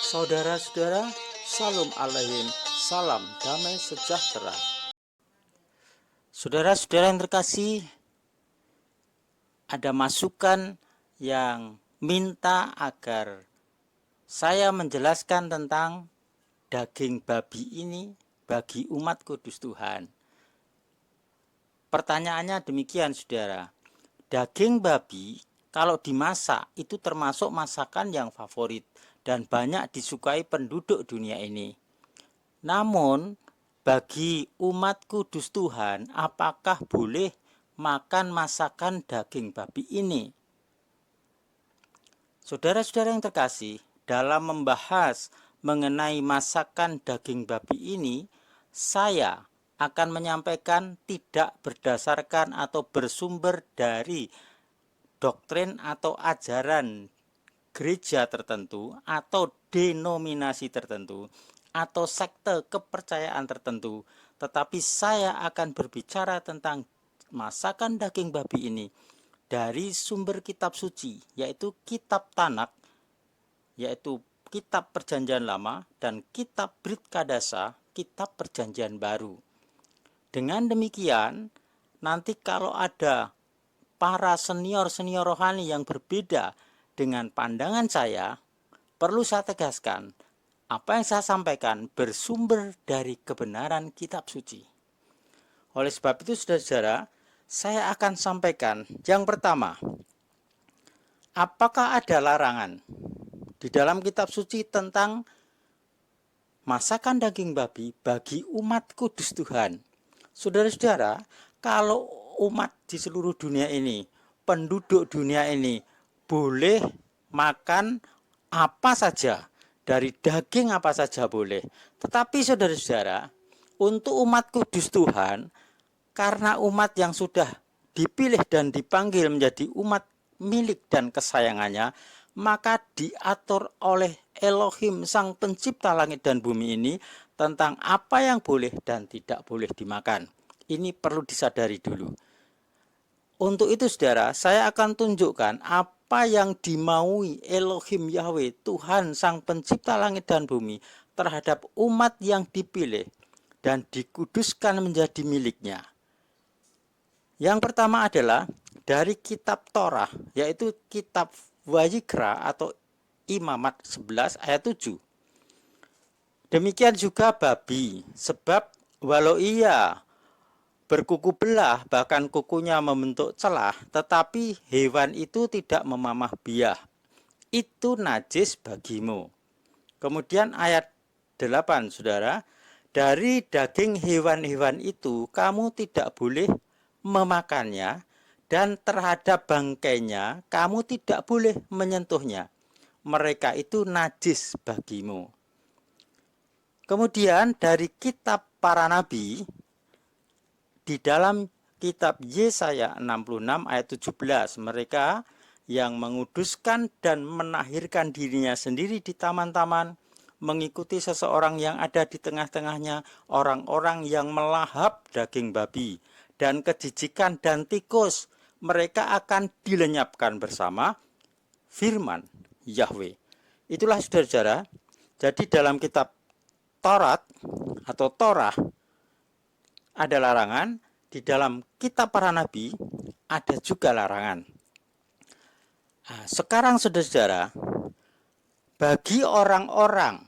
Saudara-saudara, Salam alaihim, salam damai sejahtera. Saudara-saudara yang terkasih, ada masukan yang minta agar saya menjelaskan tentang daging babi ini bagi umat kudus Tuhan. Pertanyaannya demikian, saudara. Daging babi kalau dimasak itu termasuk masakan yang favorit dan banyak disukai penduduk dunia ini. Namun bagi umat kudus Tuhan, apakah boleh makan masakan daging babi ini? Saudara-saudara yang terkasih, dalam membahas mengenai masakan daging babi ini, saya akan menyampaikan tidak berdasarkan atau bersumber dari doktrin atau ajaran gereja tertentu atau denominasi tertentu atau sekte kepercayaan tertentu, tetapi saya akan berbicara tentang masakan daging babi ini dari sumber kitab suci, yaitu kitab Tanak, yaitu kitab Perjanjian Lama, dan kitab Brit Kadasa, kitab Perjanjian Baru. Dengan demikian, nanti kalau ada para senior-senior rohani yang berbeda dengan pandangan saya, perlu saya tegaskan, apa yang saya sampaikan bersumber dari kebenaran kitab suci. Oleh sebab itu, saudara-saudara, saya akan sampaikan yang pertama, apakah ada larangan di dalam kitab suci tentang masakan daging babi bagi umat kudus Tuhan? Saudara-saudara, kalau umat di seluruh dunia ini, penduduk dunia ini boleh makan apa saja, dari daging apa saja boleh. Tetapi saudara-saudara, untuk umat kudus Tuhan, karena umat yang sudah dipilih dan dipanggil menjadi umat milik dan kesayangannya, maka diatur oleh Elohim sang pencipta langit dan bumi ini tentang apa yang boleh dan tidak boleh dimakan. Ini perlu disadari dulu. Untuk itu saudara, saya akan tunjukkan apa yang dimaui Elohim Yahweh, Tuhan sang pencipta langit dan bumi, terhadap umat yang dipilih dan dikuduskan menjadi miliknya. Yang pertama adalah dari kitab Torah, yaitu kitab Wayikra atau Imamat 11 ayat 7. Demikian juga babi, sebab walau ia berkuku belah, bahkan kukunya membentuk celah, tetapi hewan itu tidak memamah biah, itu najis bagimu. Kemudian ayat 8, saudara, dari daging hewan-hewan itu kamu tidak boleh memakannya, dan terhadap bangkainya kamu tidak boleh menyentuhnya, mereka itu najis bagimu. Kemudian dari kitab para nabi, di dalam kitab Yesaya 66 ayat 17, mereka yang menguduskan dan menahirkan dirinya sendiri di taman-taman, mengikuti seseorang yang ada di tengah-tengahnya, orang-orang yang melahap daging babi dan kejijikan dan tikus, mereka akan dilenyapkan bersama firman Yahweh. Itulah saudara-saudara, jadi dalam kitab Taurat atau Torah ada larangan, di dalam kitab para nabi ada juga larangan. Nah, sekarang saudara-saudara, bagi orang-orang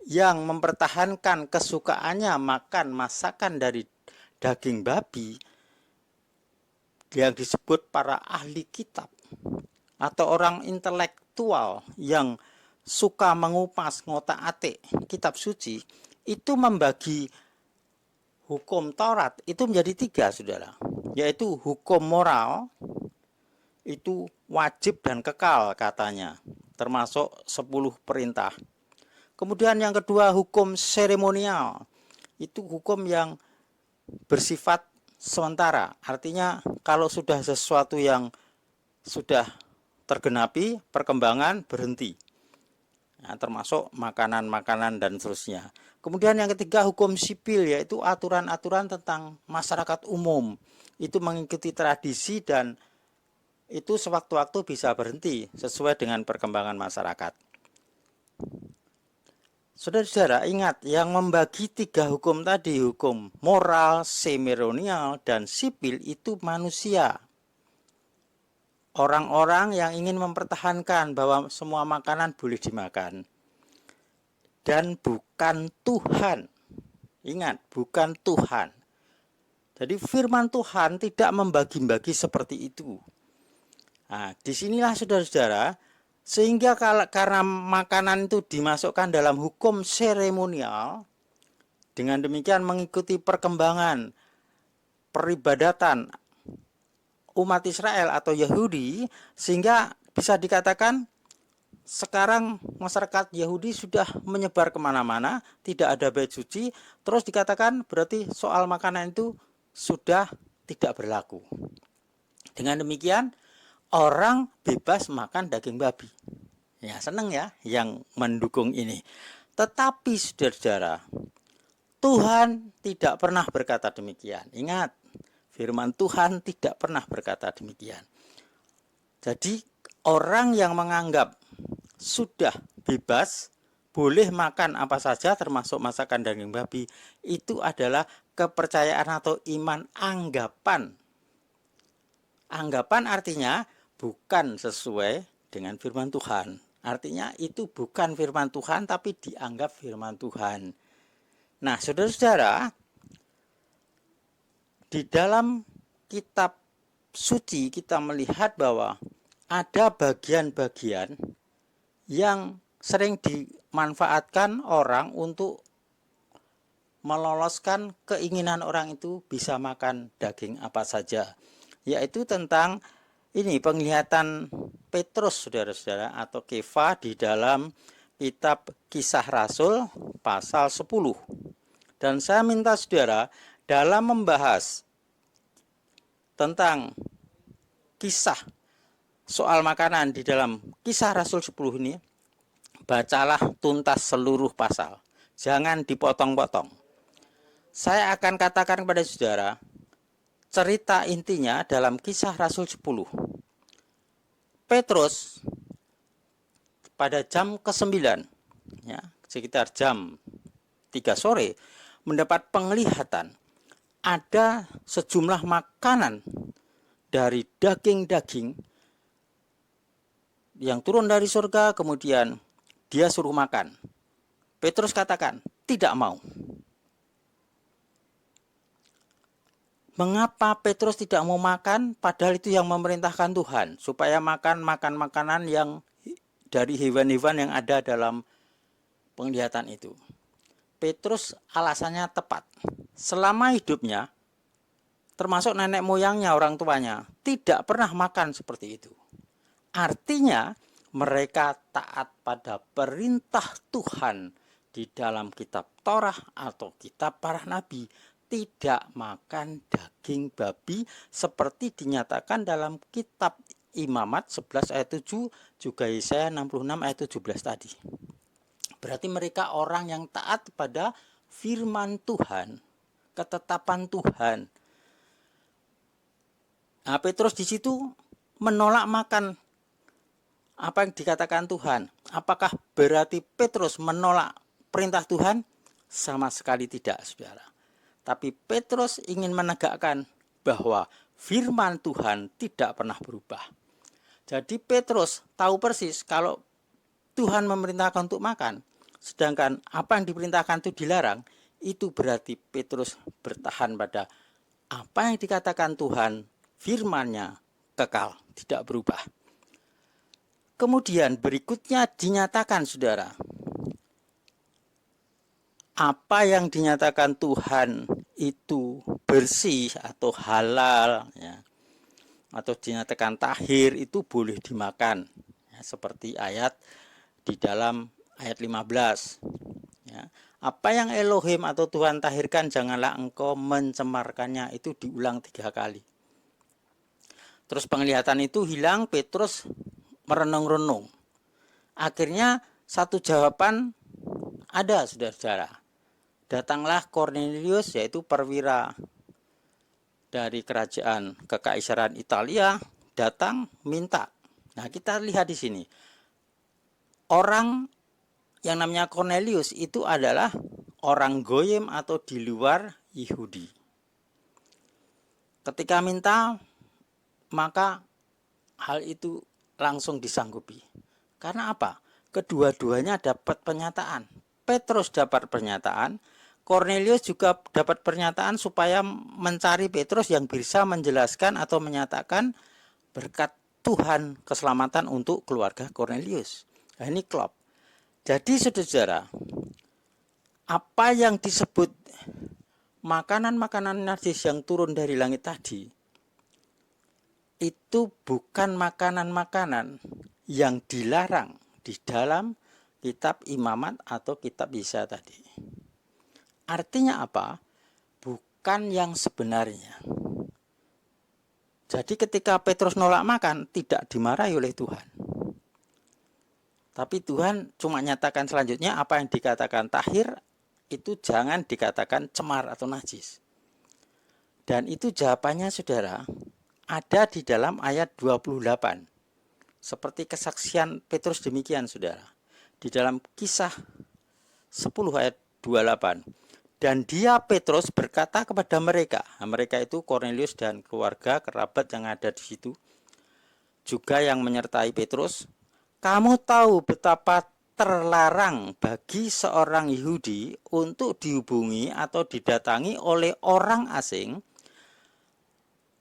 yang mempertahankan kesukaannya makan masakan dari daging babi, yang disebut para ahli kitab atau orang intelektual yang suka mengupas ngotak-atik kitab suci, itu membagi hukum Taurat itu menjadi 3, saudara, yaitu hukum moral, itu wajib dan kekal katanya, termasuk 10 perintah. Kemudian yang kedua, hukum seremonial, itu hukum yang bersifat sementara, artinya kalau sudah sesuatu yang sudah tergenapi, perkembangan berhenti. Nah, termasuk makanan-makanan dan seterusnya. Kemudian yang ketiga, hukum sipil, yaitu aturan-aturan tentang masyarakat umum. Itu mengikuti tradisi dan itu sewaktu-waktu bisa berhenti sesuai dengan perkembangan masyarakat. Saudara-saudara, ingat yang membagi 3 hukum tadi, hukum moral, seremonial, dan sipil itu manusia. Orang-orang yang ingin mempertahankan bahwa semua makanan boleh dimakan. Dan bukan Tuhan. Ingat, bukan Tuhan. Jadi firman Tuhan tidak membagi-bagi seperti itu. Nah, disinilah saudara-saudara, sehingga karena makanan itu dimasukkan dalam hukum seremonial, dengan demikian mengikuti perkembangan peribadatan umat Israel atau Yahudi, sehingga bisa dikatakan sekarang masyarakat Yahudi sudah menyebar kemana-mana, tidak ada bait suci, terus dikatakan berarti soal makanan itu sudah tidak berlaku. Dengan demikian orang bebas makan daging babi. Ya, seneng ya yang mendukung ini. Tetapi saudara-saudara, Tuhan tidak pernah berkata demikian. Ingat, firman Tuhan tidak pernah berkata demikian. Jadi orang yang menganggap sudah bebas, boleh makan apa saja termasuk masakan daging babi, itu adalah kepercayaan atau iman anggapan. Anggapan artinya bukan sesuai dengan firman Tuhan. Artinya itu bukan firman Tuhan tapi dianggap firman Tuhan. Nah, saudara-saudara, di dalam kitab suci kita melihat bahwa ada bagian-bagian yang sering dimanfaatkan orang untuk meloloskan keinginan orang itu bisa makan daging apa saja, yaitu tentang ini penglihatan Petrus, saudara-saudara, atau Kefa di dalam kitab Kisah Rasul pasal 10. Dan saya minta saudara dalam membahas tentang kisah soal makanan di dalam Kisah Rasul 10 ini, bacalah tuntas seluruh pasal. Jangan dipotong-potong. Saya akan katakan kepada saudara, cerita intinya dalam Kisah Rasul 10. Petrus pada jam ke-9, ya, sekitar jam 3 sore, mendapat penglihatan ada sejumlah makanan dari daging-daging yang turun dari surga, kemudian dia suruh makan. Petrus katakan, tidak mau. Mengapa Petrus tidak mau makan, padahal itu yang memerintahkan Tuhan, supaya makan makanan yang dari hewan-hewan yang ada dalam penglihatan itu. Petrus alasannya tepat. Selama hidupnya, termasuk nenek moyangnya, orang tuanya, tidak pernah makan seperti itu. Artinya mereka taat pada perintah Tuhan di dalam kitab Torah atau kitab para nabi, tidak makan daging babi seperti dinyatakan dalam kitab Imamat 11 ayat 7, juga Yesaya 66 ayat 17 tadi. Berarti mereka orang yang taat pada firman Tuhan, ketetapan Tuhan. Nah, Petrus di situ menolak makan apa yang dikatakan Tuhan. Apakah berarti Petrus menolak perintah Tuhan? Sama sekali tidak, saudara. Tapi Petrus ingin menegakkan bahwa firman Tuhan tidak pernah berubah. Jadi Petrus tahu persis kalau Tuhan memerintahkan untuk makan, sedangkan apa yang diperintahkan itu dilarang, itu berarti Petrus bertahan pada apa yang dikatakan Tuhan, firman-Nya kekal, tidak berubah. Kemudian berikutnya dinyatakan, saudara, apa yang dinyatakan Tuhan itu bersih atau halal, ya, atau dinyatakan tahir, itu boleh dimakan, ya, seperti ayat di dalam ayat 15. Ya. Apa yang Elohim atau Tuhan tahirkan, janganlah engkau mencemarkannya, itu diulang 3 kali. Terus penglihatan itu hilang, Petrus merenung-renung. Akhirnya satu jawaban ada, saudara-saudara. Datanglah Cornelius, yaitu perwira dari kerajaan kekaisaran Italia, datang minta. Nah, kita lihat di sini. Orang yang namanya Cornelius itu adalah orang Goyim atau di luar Yahudi. Ketika minta, maka hal itu langsung disanggupi. Karena apa? Kedua-duanya dapat pernyataan. Petrus dapat pernyataan, Cornelius juga dapat pernyataan supaya mencari Petrus yang bisa menjelaskan atau menyatakan berkat Tuhan keselamatan untuk keluarga Cornelius. Nah, ini klop. Jadi saudara, apa yang disebut makanan-makanan najis yang turun dari langit tadi, itu bukan makanan-makanan yang dilarang di dalam kitab Imamat atau kitab Yesaya tadi. Artinya apa? Bukan yang sebenarnya. Jadi ketika Petrus nolak makan, tidak dimarahi oleh Tuhan. Tapi Tuhan cuma nyatakan selanjutnya apa yang dikatakan tahir, itu jangan dikatakan cemar atau najis. Dan itu jawabannya saudara, ada di dalam ayat 28. Seperti kesaksian Petrus demikian saudara. Di dalam Kisah 10 ayat 28. Dan dia Petrus berkata kepada mereka, mereka itu Cornelius dan keluarga kerabat yang ada di situ, juga yang menyertai Petrus, kamu tahu betapa terlarang bagi seorang Yahudi untuk dihubungi atau didatangi oleh orang asing,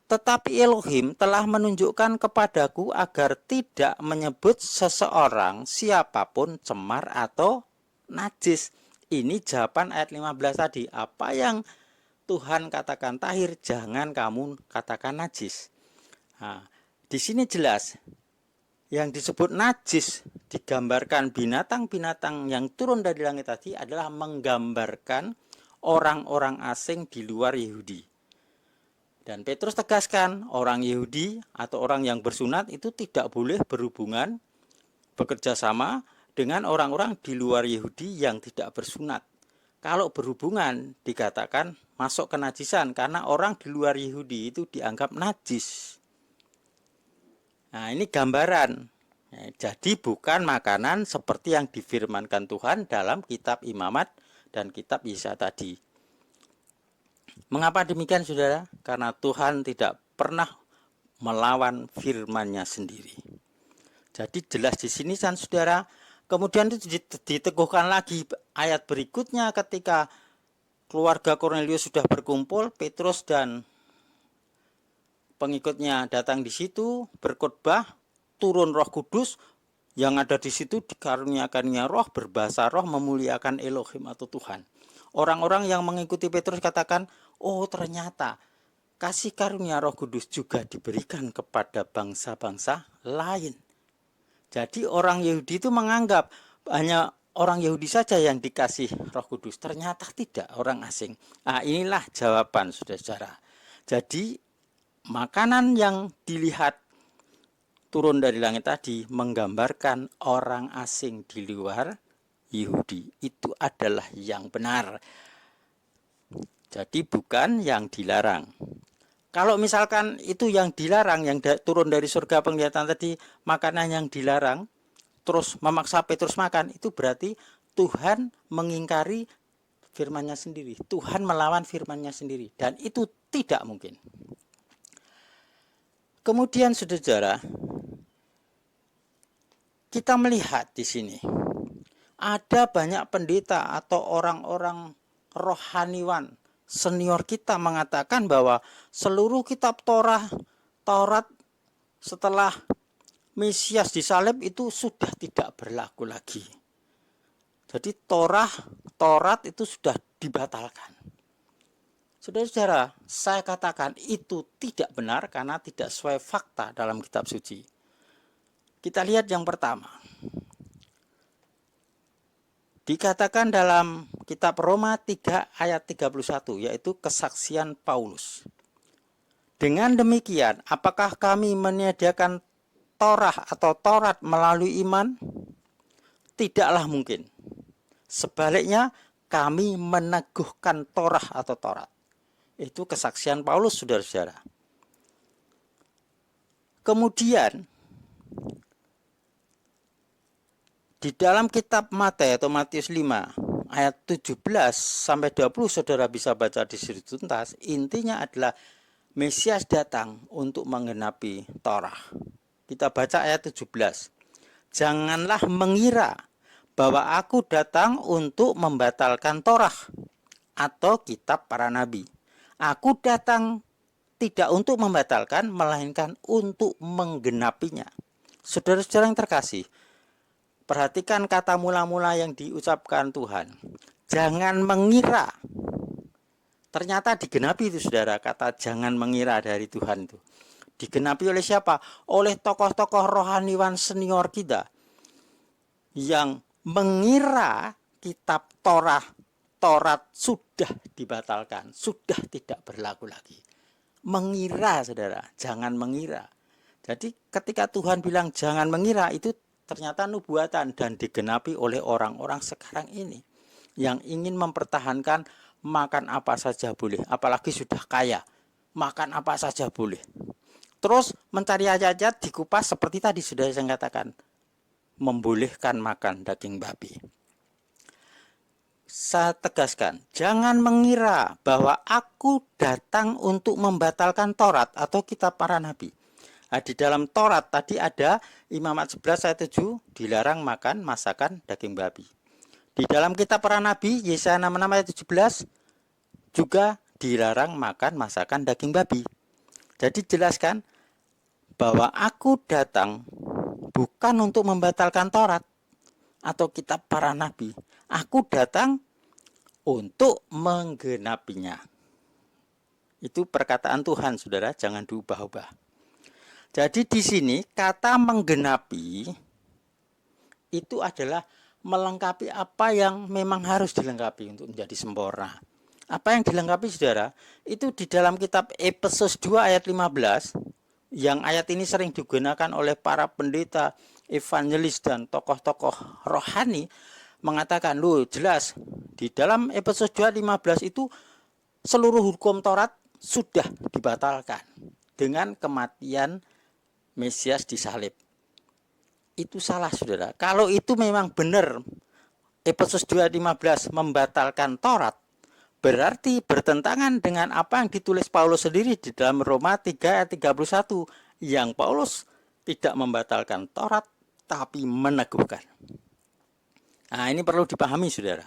tetapi Elohim telah menunjukkan kepadaku agar tidak menyebut seseorang siapapun cemar atau najis. Ini jawaban ayat 15 tadi. Apa yang Tuhan katakan tahir, jangan kamu katakan najis. Nah, di sini jelas yang disebut najis digambarkan binatang-binatang yang turun dari langit tadi adalah menggambarkan orang-orang asing di luar Yahudi. Dan Petrus tegaskan orang Yahudi atau orang yang bersunat itu tidak boleh berhubungan bekerja sama dengan orang-orang di luar Yahudi yang tidak bersunat. Kalau berhubungan dikatakan masuk kenajisan karena orang di luar Yahudi itu dianggap najis. Nah, ini gambaran. Jadi bukan makanan seperti yang difirmankan Tuhan dalam kitab Imamat dan kitab Yesaya tadi. Mengapa demikian saudara? Karena Tuhan tidak pernah melawan firman-Nya sendiri. Jadi jelas di sini kan saudara. Kemudian itu diteguhkan lagi ayat berikutnya ketika keluarga Cornelius sudah berkumpul, Petrus dan pengikutnya datang di situ berkhotbah, turun Roh Kudus, yang ada di situ dikaruniakannya roh, berbahasa roh, memuliakan Elohim atau Tuhan. Orang-orang yang mengikuti Petrus katakan, oh ternyata kasih karunia Roh Kudus juga diberikan kepada bangsa-bangsa lain. Jadi orang Yahudi itu menganggap hanya orang Yahudi saja yang dikasih Roh Kudus. Ternyata tidak, orang asing. Nah, inilah jawaban saudara-saudara. Jadi makanan yang dilihat turun dari langit tadi menggambarkan orang asing di luar Yahudi. Itu adalah yang benar. Jadi bukan yang dilarang. Kalau misalkan itu yang dilarang, yang turun dari surga penglihatan tadi, makanan yang dilarang, terus memaksa Petrus makan, itu berarti Tuhan mengingkari firman-Nya sendiri. Tuhan melawan firman-Nya sendiri. Dan itu tidak mungkin. Kemudian saudara, kita melihat di sini, ada banyak pendeta atau orang-orang rohaniwan senior kita mengatakan bahwa seluruh kitab Taurat setelah Mesias disalib itu sudah tidak berlaku lagi. Jadi Taurat itu sudah dibatalkan. Saudara-saudara, saya katakan itu tidak benar karena tidak sesuai fakta dalam kitab suci. Kita lihat yang pertama. Dikatakan dalam kitab Roma 3 ayat 31, yaitu kesaksian Paulus. Dengan demikian, apakah kami menyediakan Taurat melalui iman? Tidaklah mungkin. Sebaliknya, kami meneguhkan Taurat. Itu kesaksian Paulus, saudara-saudara. Kemudian, Di dalam kitab Matius 5 ayat 17 sampai 20 saudara bisa baca di situ tuntas. Intinya adalah Mesias datang untuk menggenapi Torah. Kita baca ayat 17. Janganlah mengira bahwa aku datang untuk membatalkan Torah atau kitab para nabi. Aku datang tidak untuk membatalkan, melainkan untuk menggenapinya. Saudara-saudara yang terkasih, perhatikan kata mula-mula yang diucapkan Tuhan. Jangan mengira. Ternyata digenapi itu saudara, kata jangan mengira dari Tuhan itu. Digenapi oleh siapa? Oleh tokoh-tokoh rohaniwan senior kita. Yang mengira kitab Taurat sudah dibatalkan, sudah tidak berlaku lagi. Mengira saudara, jangan mengira. Jadi ketika Tuhan bilang jangan mengira, itu ternyata nubuatan dan digenapi oleh orang-orang sekarang ini yang ingin mempertahankan makan apa saja boleh, apalagi sudah kaya, makan apa saja boleh. Terus mencari ayat-ayat dikupas seperti tadi sudah saya katakan, membolehkan makan daging babi. Saya tegaskan, jangan mengira bahwa aku datang untuk membatalkan Taurat atau kitab para nabi. Nah, di dalam Taurat tadi ada Imamat 11 ayat 7 dilarang makan masakan daging babi. Di dalam kitab para nabi Yesaya 66 ayat 17 juga dilarang makan masakan daging babi. Jadi jelaskan bahwa aku datang bukan untuk membatalkan Taurat atau kitab para nabi. Aku datang untuk menggenapinya. Itu perkataan Tuhan, saudara, jangan diubah-ubah. Jadi di sini kata menggenapi itu adalah melengkapi apa yang memang harus dilengkapi untuk menjadi sempurna. Apa yang dilengkapi saudara? Itu di dalam kitab Efesus 2 ayat 15, yang ayat ini sering digunakan oleh para pendeta, evangelis dan tokoh-tokoh rohani, mengatakan, loh jelas di dalam Efesus 2:15 itu seluruh hukum Taurat sudah dibatalkan dengan kematian Mesias disalib. Itu salah saudara. Kalau itu memang benar Efesus 2:15 membatalkan Taurat, berarti bertentangan dengan apa yang ditulis Paulus sendiri di dalam Roma 3 ayat 31, yang Paulus tidak membatalkan Taurat tapi meneguhkan. Nah, ini perlu dipahami saudara.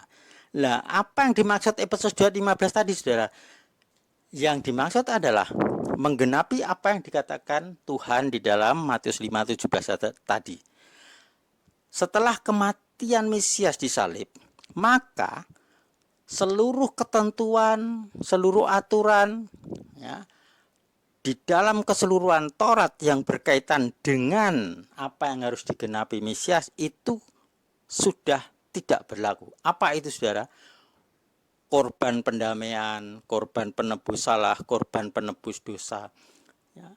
Lah, apa yang dimaksud Efesus 2:15 tadi saudara? Yang dimaksud adalah menggenapi apa yang dikatakan Tuhan di dalam Matius 5:17 tadi. Setelah kematian Mesias disalib, maka seluruh ketentuan, seluruh aturan ya, di dalam keseluruhan Taurat yang berkaitan dengan apa yang harus digenapi Mesias itu sudah tidak berlaku. Apa itu saudara? Korban pendamaian, korban penebus salah, korban penebus dosa, ya,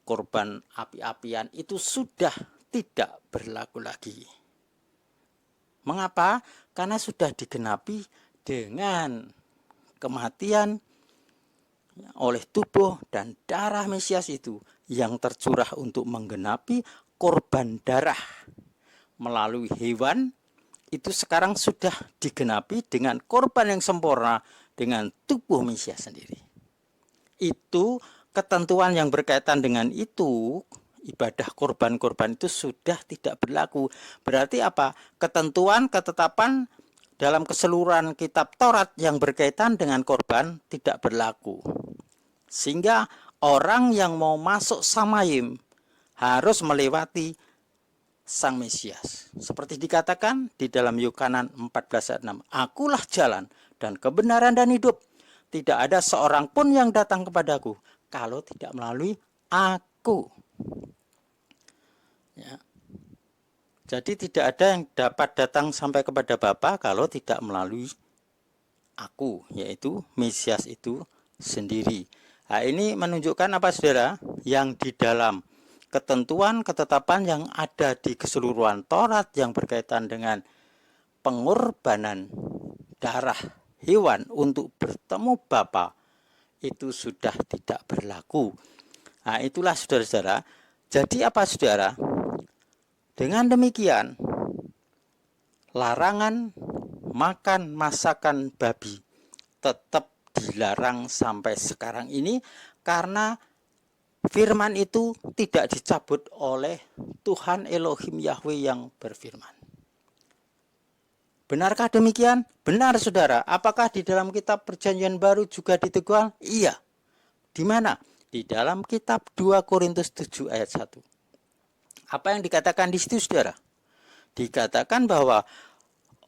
korban api-apian itu sudah tidak berlaku lagi. Mengapa? Karena sudah digenapi dengan kematian oleh tubuh dan darah Mesias itu yang tercurah untuk menggenapi korban darah melalui hewan. Itu sekarang sudah digenapi dengan korban yang sempurna dengan tubuh Mesias sendiri. Itu ketentuan yang berkaitan dengan itu, ibadah korban-korban itu sudah tidak berlaku. Berarti apa? Ketentuan, ketetapan dalam keseluruhan kitab Taurat yang berkaitan dengan korban tidak berlaku. Sehingga orang yang mau masuk Samayim harus melewati Sang Mesias. Seperti dikatakan di dalam Yohanes 14 ayat 6. Akulah jalan dan kebenaran dan hidup. Tidak ada seorang pun yang datang kepadaku kalau tidak melalui aku. Ya. Jadi tidak ada yang dapat datang sampai kepada Bapa kalau tidak melalui aku, yaitu Mesias itu sendiri. Nah, ini menunjukkan apa saudara? Yang di dalam ketentuan, ketetapan yang ada di keseluruhan Taurat yang berkaitan dengan pengorbanan darah hewan untuk bertemu Bapa itu sudah tidak berlaku. Nah, itulah saudara-saudara. Jadi apa saudara? Dengan demikian, larangan makan masakan babi tetap dilarang sampai sekarang ini, karena firman itu tidak dicabut oleh Tuhan Elohim Yahweh yang berfirman. Benarkah demikian? Benar, saudara. Apakah di dalam kitab Perjanjian Baru juga ditegur? Iya. Di mana? Di dalam kitab 2 Korintus 7 ayat 1. Apa yang dikatakan di situ, saudara? Dikatakan bahwa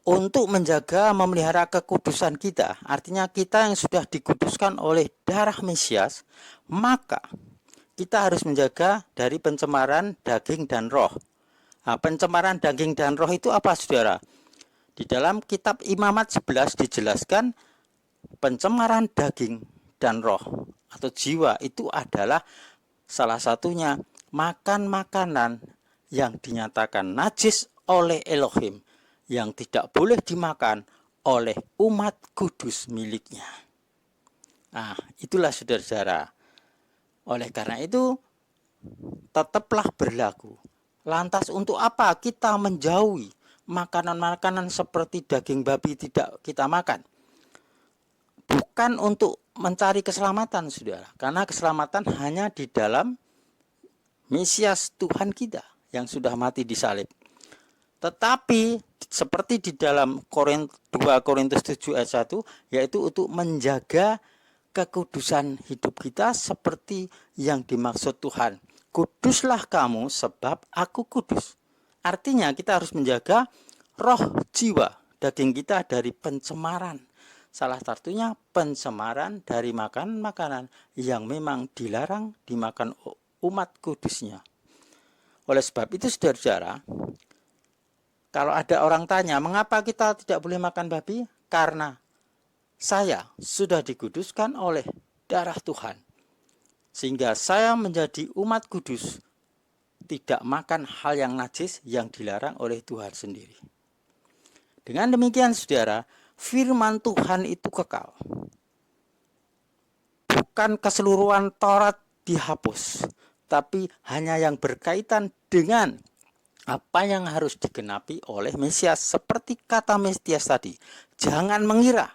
untuk menjaga, memelihara kekudusan kita, artinya kita yang sudah dikuduskan oleh darah Mesias, maka kita harus menjaga dari pencemaran daging dan roh. Nah, pencemaran daging dan roh itu apa, saudara? Di dalam kitab Imamat 11 dijelaskan pencemaran daging dan roh atau jiwa itu adalah salah satunya makan makanan yang dinyatakan najis oleh Elohim, yang tidak boleh dimakan oleh umat kudus miliknya. Nah, itulah saudara-saudara. Oleh karena itu, tetaplah berlaku. Lantas untuk apa kita menjauhi makanan-makanan seperti daging babi tidak kita makan? Bukan untuk mencari keselamatan, saudara. Karena keselamatan hanya di dalam Mesias Tuhan kita yang sudah mati di salib. Tetapi seperti di dalam 2 Korintus 7 ayat 1, yaitu untuk menjaga kekudusan hidup kita seperti yang dimaksud Tuhan. Kuduslah kamu sebab aku kudus. Artinya kita harus menjaga roh, jiwa, daging kita dari pencemaran. Salah satunya pencemaran dari makan makanan yang memang dilarang dimakan umat kudusnya. Oleh sebab itu, saudara-saudara, kalau ada orang tanya, mengapa kita tidak boleh makan babi? Karena saya sudah dikuduskan oleh darah Tuhan, sehingga saya menjadi umat kudus, tidak makan hal yang najis yang dilarang oleh Tuhan sendiri. Dengan demikian, saudara, firman Tuhan itu kekal. Bukan keseluruhan Taurat dihapus, tapi hanya yang berkaitan dengan apa yang harus digenapi oleh Mesias. Seperti kata Mesias tadi, jangan mengira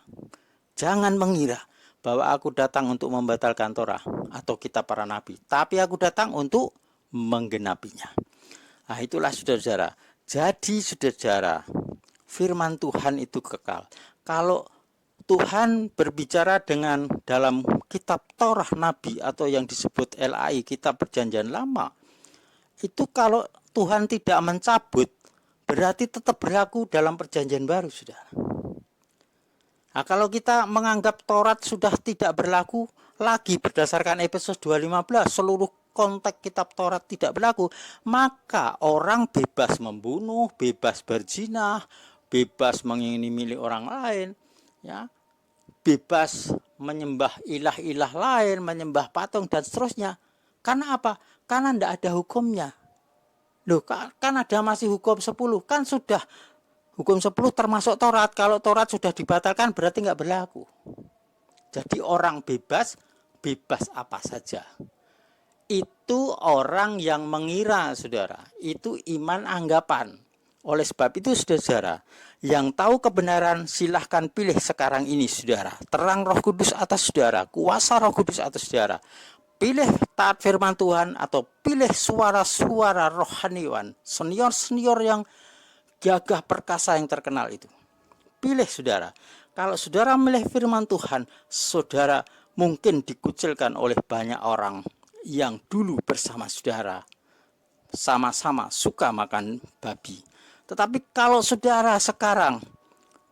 bahwa aku datang untuk membatalkan Torah atau kitab para nabi, tapi aku datang untuk menggenapinya. Nah, itulah saudara-saudara. Jadi saudara-saudara, firman Tuhan itu kekal. Kalau Tuhan berbicara dengan dalam kitab Torah Nabi atau yang disebut LAI, kitab Perjanjian Lama, itu kalau Tuhan tidak mencabut, berarti tetap berlaku dalam Perjanjian Baru, saudara. Nah, kalau kita menganggap Taurat sudah tidak berlaku lagi berdasarkan Efesus 2:15, seluruh konteks kitab Taurat tidak berlaku, maka orang bebas membunuh, bebas berzina, bebas mengingini milik orang lain, ya, bebas menyembah ilah-ilah lain, menyembah patung dan seterusnya. Karena apa? Karena tidak ada hukumnya. Loh, kan ada masih hukum 10, kan sudah hukum 10 termasuk Taurat. Kalau Taurat sudah dibatalkan berarti nggak berlaku. Jadi orang bebas apa saja. Itu orang yang mengira, saudara. Itu iman anggapan. Oleh sebab itu, saudara, yang tahu kebenaran silahkan pilih sekarang ini, saudara. Terang Roh Kudus atas saudara, kuasa Roh Kudus atas saudara. Pilih taat firman Tuhan atau pilih suara-suara rohaniwan, senior-senior yang gagah perkasa yang terkenal itu. Pilih, saudara. Kalau saudara milih firman Tuhan, saudara mungkin dikucilkan oleh banyak orang yang dulu bersama saudara sama-sama suka makan babi. Tetapi kalau saudara sekarang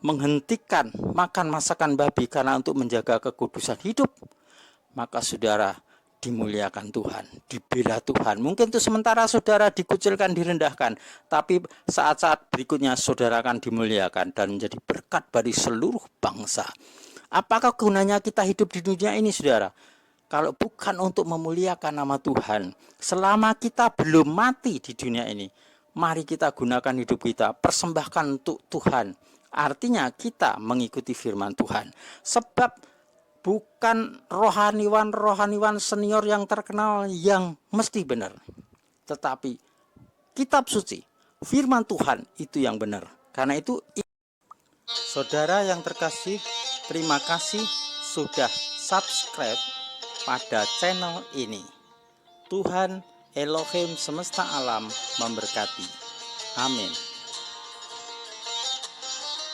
menghentikan makan masakan babi karena untuk menjaga kekudusan hidup, maka saudara dimuliakan Tuhan, dibela Tuhan. Mungkin itu sementara saudara dikucilkan, direndahkan, tapi saat-saat berikutnya saudara akan dimuliakan dan menjadi berkat bagi seluruh bangsa. Apakah gunanya kita hidup di dunia ini, saudara? Kalau bukan untuk memuliakan nama Tuhan, selama kita belum mati di dunia ini, mari kita gunakan hidup kita, persembahkan untuk Tuhan. Artinya kita mengikuti firman Tuhan. Sebab bukan rohaniwan senior yang terkenal yang mesti benar, tetapi kitab suci, firman Tuhan itu yang benar. Karena itu, saudara yang terkasih, terima kasih sudah subscribe pada channel ini. Tuhan Elohim semesta alam memberkati. Amin.